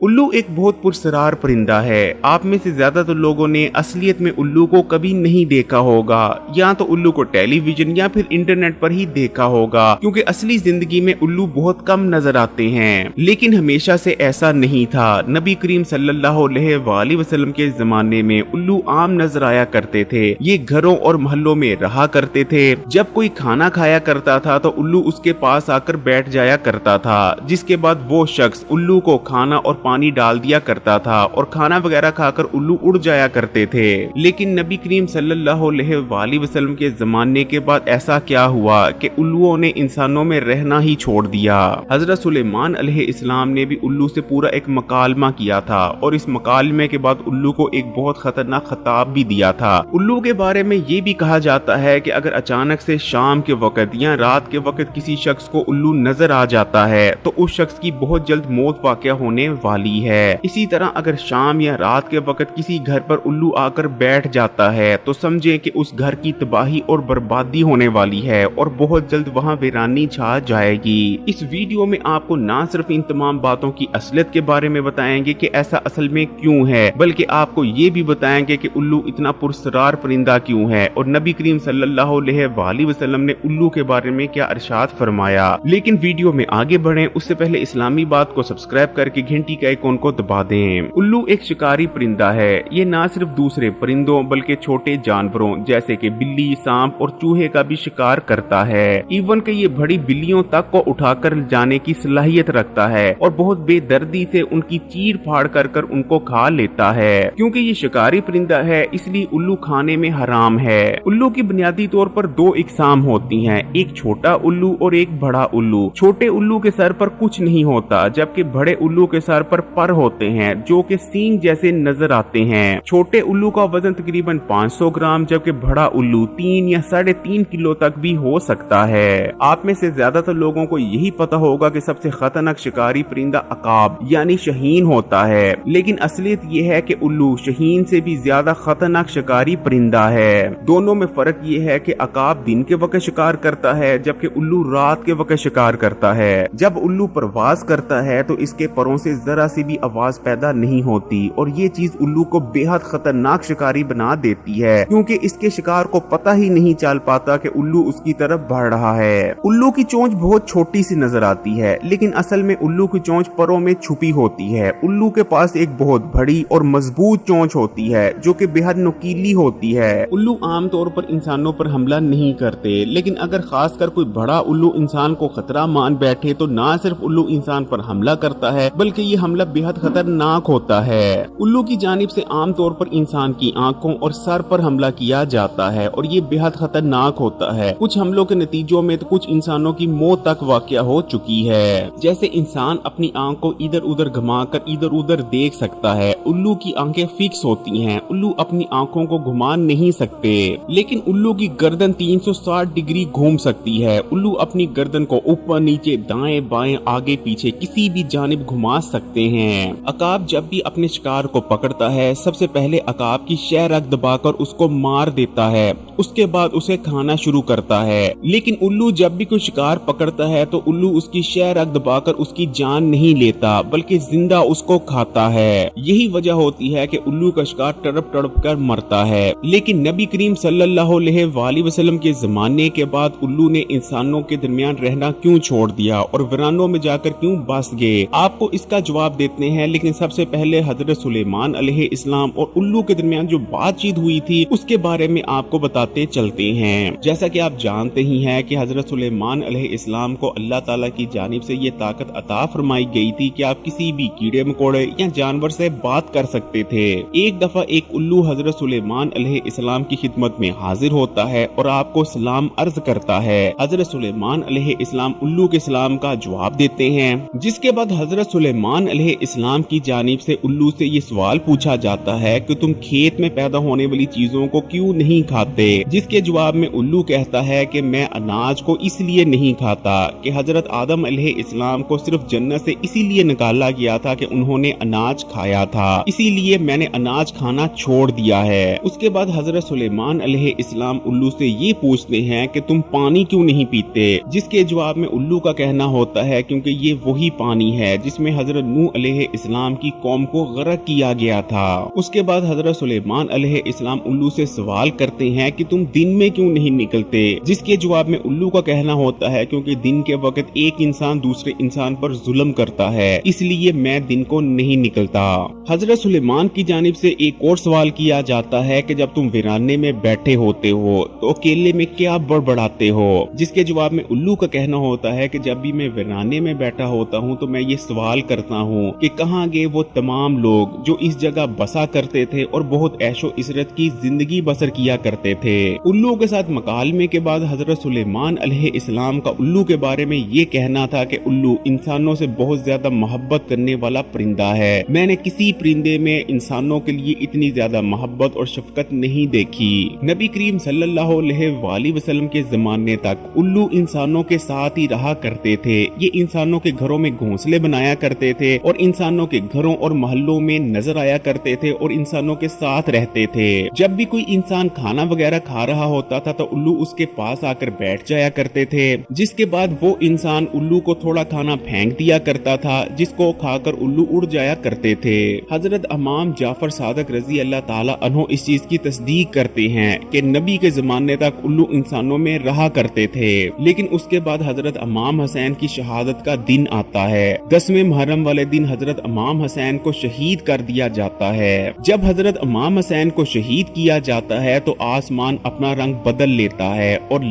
उल्लू एक बहुत पुरस्कार परिंदा है। आप में से ज्यादातर लोगों ने असलियत में उल्लू को कभी नहीं देखा होगा, या तो उल्लू को टेलीविजन या फिर इंटरनेट पर ही देखा होगा, क्योंकि असली जिंदगी में उल्लू बहुत कम नजर आते हैं। लेकिन हमेशा से ऐसा नहीं था। नबी करीम सल्लल्लाहु अलैहि वसल्लम के जमाने में उल्लू आम नजर आया करते थे। ये घरों और मोहल्लों में रहा करते थे। जब कोई खाना खाया करता था तो उल्लू उसके पास आकर बैठ जाया करता था, जिसके बाद वो शख्स उल्लू को खाना और पानी डाल दिया करता था और खाना वगैरह खाकर उल्लू उड़ जाया करते थे। लेकिन नबी करीम सल्लल्लाहु अलैहि वसल्लम के जमाने के बाद ऐसा क्या हुआ कि उल्लुओं ने इंसानों में रहना ही छोड़ दिया। हजरत सुलेमान अलैहिस्सलाम ने भी उल्लू से पूरा एक मकालमा किया था और इस मकालमे के बाद उल्लू को एक बहुत खतरनाक खिताब भी दिया था। उल्लू के बारे में ये भी कहा जाता है कि अगर अचानक से शाम के वक्त या रात के वक्त किसी शख्स को उल्लू नजर आ जाता है तो उस शख्स की बहुत जल्द मौत वाक़या होने वाली है। इसी तरह अगर शाम या रात के वक्त किसी घर पर उल्लू आकर बैठ जाता है तो समझे कि उस घर की तबाही और बर्बादी होने वाली है और बहुत जल्द वहां वीरानी छा जाएगी। इस वीडियो में आपको ना सिर्फ इन तमाम बातों की असलियत के बारे में बताएंगे कि ऐसा असल में क्यों है, बल्कि आपको ये भी बताएंगे कि उल्लू इतना पुरस्कार परिंदा क्यों है और नबी करीम सल्लल्लाहु अलैहि वसल्लम ने उल्लू के बारे में क्या इरशाद फरमाया। लेकिन वीडियो में आगे बढ़े उससे पहले इस्लामी बात को सब्सक्राइब करके घंटी के आइकॉन को दबा दें। उल्लू एक शिकारी परिंदा है। ये ना सिर्फ दूसरे परिंदों बल्कि छोटे जानवरों जैसे कि बिल्ली, सांप और चूहे का भी शिकार करता है। इवन कि ये बड़ी बिल्लियों तक को उठाकर जाने की सलाहियत रखता है और बहुत बेदर्दी से उनकी चीर फाड़ कर उनको खा लेता है। क्योंकि ये शिकारी परिंदा है इसलिए उल्लू खाने में हराम है। उल्लू की बुनियादी तौर पर दो इकसाम होती हैं, एक छोटा उल्लू और एक बड़ा उल्लू। छोटे उल्लू के सर पर कुछ नहीं होता, जबकि बड़े उल्लू के सर पर होते हैं जो कि सींग जैसे नजर आते हैं। छोटे उल्लू का वजन तकरीबन 500 ग्राम जबकि बड़ा उल्लू 3 या 3.5 किलो तक भी हो सकता है। आप में से ज्यादातर लोगों को यही पता होगा कि सबसे खतरनाक शिकारी परिंदा अकाब यानी शहीन होता है, लेकिन असलियत ये है कि उल्लू शहीन से भी ज्यादा खतरनाक शिकारी परिंदा है। दोनों में फर्क ये है कि अकाब दिन के वक्त शिकार करता है जबकि उल्लू रात के वक्त शिकार करता है। जब उल्लू प्रवास करता है तो इसके परों से जरा सी भी आवाज पैदा नहीं होती और ये चीज उल्लू को बेहद खतरनाक शिकारी बना देती है, क्योंकि इसके शिकार को पता ही नहीं चल पाता कि उल्लू उसकी तरफ बढ़ रहा है। उल्लू की चोंच बहुत छोटी सी नजर आती है, लेकिन असल में उल्लू की चोंच परों में छुपी होती है। उल्लू के पास एक बहुत बड़ी और मजबूत चोंच होती है जो कि बेहद नुकीली होती है। उल्लू आमतौर पर इंसानों पर हमला नहीं करते, लेकिन अगर खासकर कोई बड़ा उल्लू इंसान को खतरा मान बैठे तो ना सिर्फ उल्लू इंसान पर हमला करता है बल्कि ये हमला बेहद खतरनाक होता है। उल्लू की जानिब से आमतौर पर इंसान की आंखों और सर पर हमला किया जाता है और ये बेहद खतरनाक होता है। कुछ हमलों के नतीजों में तो कुछ इंसानों की मौत तक वाक़या हो चुकी है। जैसे इंसान अपनी आंख को इधर उधर घुमाकर इधर उधर देख सकता है, उल्लू की आंखें फिक्स होती हैं। उल्लू अपनी आंखों को घुमा नहीं सकते, लेकिन उल्लू की गर्दन 360 डिग्री घूम सकती है। उल्लू अपनी गर्दन को ऊपर नीचे दाएं बाएं आगे पीछे किसी भी जानिब घुमा सकते हैं। अकाब जब भी अपने शिकार को पकड़ता है सबसे पहले अकाब की शह रग दबाकर उसको मार देता है, उसके बाद उसे खाना शुरू करता है। लेकिन उल्लू जब भी कोई शिकार पकड़ता है तो उल्लू उसकी शह रग दबाकर उसकी जान नहीं लेता बल्कि जिंदा उसको खाता है। यही वजह होती है कि उल्लू का शिकार तड़प तड़प कर मरता है। लेकिन नबी करीम सल्लल्लाहु अलैहि वसल्लम के जमाने के बाद उल्लू ने इंसानों के दरमियान रहना क्यों छोड़ दिया और वीरानों में जाकर क्यों बस गए? आपको इसका जवाब देते हैं, लेकिन सबसे पहले हजरत सुलेमान अलैहिस्सलाम और उल्लू के दरमियान जो बातचीत हुई थी उसके बारे में आपको बताते चलते हैं। जैसा कि आप जानते ही हैं कि हजरत सुलेमान अलैहिस्सलाम को अल्लाह ताला की जानिब से ये ताकत अता फरमाई गई थी कि आप किसी भी कीड़े मकोड़े या जानवर से बात कर सकते थे। एक दफा एक उल्लू हजरत सुलेमान अलैहिस्सलाम की खिदमत में हाजिर होता है और आपको सलाम अर्ज करता है। हजरत सुलेमान अलैहिस्सलाम उल्लू के सलाम का जवाब देते हैं, जिसके बाद हजरत सुलेमान अलैहिस्सलाम की जानिब से उल्लू से ये सवाल पूछा जाता है कि तुम खेत में पैदा होने वाली चीजों को क्यों नहीं खाते? जिसके जवाब में उल्लू कहता है कि मैं अनाज को इसलिए नहीं खाता कि हजरत आदम अलैहिस्सलाम को सिर्फ जन्नत से इसीलिए निकाला गया था कि उन्होंने अनाज खाया था, इसीलिए मैंने अनाज खाना छोड़ दिया है। उसके बाद हजरत सुलेमान अलैहिस्सलाम उल्लू से ये पूछते हैं कि तुम पानी क्यों नहीं पीते? जिसके जवाब में उल्लू का कहना होता है क्योंकि ये वही पानी है जिसमें हजरत नूह नूह अलैहि इस्लाम की कौम को गर्क किया गया था। उसके बाद हजरत सुलेमान अलैहि इस्लाम उल्लू से सवाल करते हैं कि तुम दिन में क्यों नहीं निकलते, जिसके जवाब में उल्लू का कहना होता है क्योंकि दिन के वक्त एक इंसान दूसरे इंसान पर जुल्म करता है, इसलिए मैं दिन को नहीं निकलता। हजरत सुलेमान की जानिब से एक और सवाल किया जाता है कि जब तुम वीराने में बैठे होते हो तो अकेले में क्या बड़बड़ाते हो, जिसके जवाब में उल्लू का कहना होता है कि जब भी मैं वीराने में बैठा होता हूँ तो मैं ये सवाल करता हूँ कि कहाँ गए वो तमाम लोग जो इस जगह बसा करते थे और बहुत ऐशो इशरत की जिंदगी बसर किया करते थे। उल्लू के साथ मकालमे के बाद हजरत सुलेमान अलैहि इस्लाम का उल्लू के बारे में ये कहना था कि उल्लू इंसानों से बहुत ज्यादा मोहब्बत करने वाला परिंदा है। मैंने किसी परिंदे में इंसानों के लिए इतनी ज्यादा मोहब्बत और शफकत नहीं देखी। नबी करीम सल्लल्लाहु अलैहि वसल्लम के जमाने तक उल्लू इंसानों के साथ ही रहा करते थे। ये इंसानों के घरों में घोंसले बनाया करते थे और इंसानों के घरों और मोहल्लों में नजर आया करते थे और इंसानों के साथ रहते थे। जब भी कोई इंसान खाना वगैरह खा रहा होता था तो उल्लू उसके पास आकर बैठ जाया करते थे, जिसके बाद वो इंसान उल्लू को थोड़ा खाना फेंक दिया करता था, जिसको खाकर उल्लू उड़ जाया करते थे। हजरत इमाम जाफर सादिक रजी अल्लाह ताला अन्हो इस चीज की तस्दीक करते हैं कि नबी के जमाने तक उल्लू इंसानों में रहा करते थे, लेकिन उसके बाद हजरत इमाम हुसैन की शहादत का दिन आता है। 10वें मुहर्रम वाले दिन हजरत इमाम हुसैन को शहीद कर दिया जाता है। जब हजरत इमाम हुसैन को शहीद किया जाता है तो आसमान अपना रंग बदल लेता है और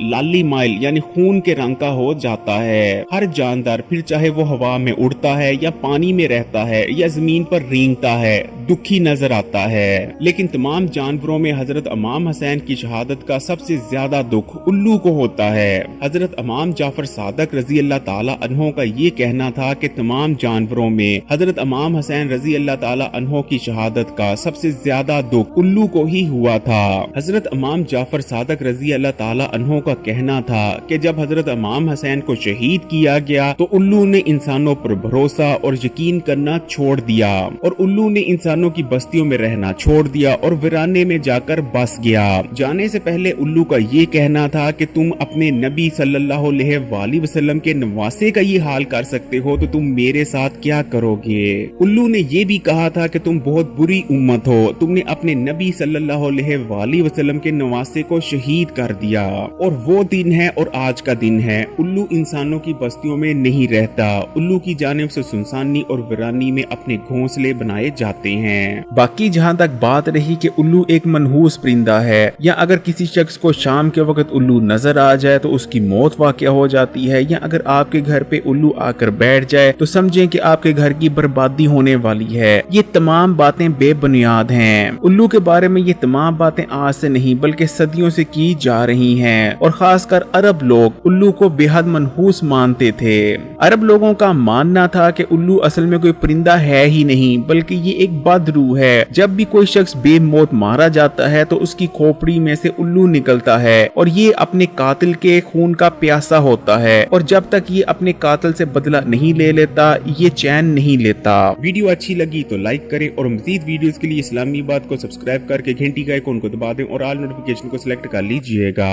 लाली माइल यानी खून के रंग का हो जाता है। हर जानदार फिर चाहे वो हवा में उड़ता है या पानी में रहता है या जमीन पर रेंगता है दुखी नजर आता है। लेकिन तमाम जानवरों में हजरत इमाम हुसैन की शहादत का सबसे ज्यादा दुख उल्लू को होता है। हजरत इमाम जाफर सादिक रजी अल्लाह ताला अन्हो का ये कहना था कि तमाम जानवरों में हजरत इमाम हुसैन रजी अल्लाह ताला अन्हो की शहादत का सबसे ज्यादा दुख उल्लू को ही हुआ था। हजरत इमाम जाफर सादिक रजी अल्लाह ताला अन्हो का कहना था कि जब हजरत इमाम हुसैन को शहीद किया गया तो उल्लू ने इंसानों पर भरोसा और यकीन करना छोड़ दिया और उल्लू ने इंसानों की बस्तियों में रहना छोड़ दिया और वीराने में जाकर बस गया। जाने से पहले उल्लू का ये कहना था कि तुम अपने नबी सल्लल्लाहु अलैहि वसल्लम के नवासे का ये हाल कर सकते हो तो तुम मेरे साथ क्या करोगे। उल्लू ने ये भी कहा था कि तुम बहुत बुरी उम्मत हो, तुमने अपने नबी सल्लल्लाहु अलैहि वसल्लम के नवासे को शहीद कर दिया। और वो दिन है और आज का दिन है, उल्लू इंसानों की बस्तियों में नहीं रहता। उल्लू की जानिब से सुनसानी और वीरानी में अपने घोंसले बनाए जाते हैं। बाकी जहाँ तक बात रही कि उल्लू एक मनहूस परिंदा है या अगर किसी शख्स को शाम के वक्त उल्लू नजर आ जाए तो उसकी मौत वाक़या हो जाती है, या अगर आपके घर पे उल्लू आकर बैठ जाए तो समझें कि आपके घर की बर्बादी होने वाली है। ये तमाम बातें बेबुनियाद हैं। उल्लू के बारे में ये तमाम बातें आज से नहीं बल्कि सदियों से की जा रही हैं और खासकर अरब लोग उल्लू को बेहद मनहूस मानते थे। अरब लोगों का मानना था कि उल्लू असल में कोई परिंदा है ही नहीं बल्कि ये एक बदरू है। जब भी कोई शख्स बेमौत मारा जाता है तो उसकी खोपड़ी में से उल्लू निकलता है और ये अपने कातिल के खून का प्यासा होता है और जब तक ये अपने कातिल से बदला नहीं ले लेता ये चैन नहीं लेता। वीडियो अच्छी लगी तो लाइक करें और मज़ीद वीडियोस के लिए इस्लामी बात को सब्सक्राइब करके घंटी का आइकॉन को दबा दें और ऑल नोटिफिकेशन को सिलेक्ट कर लीजिएगा।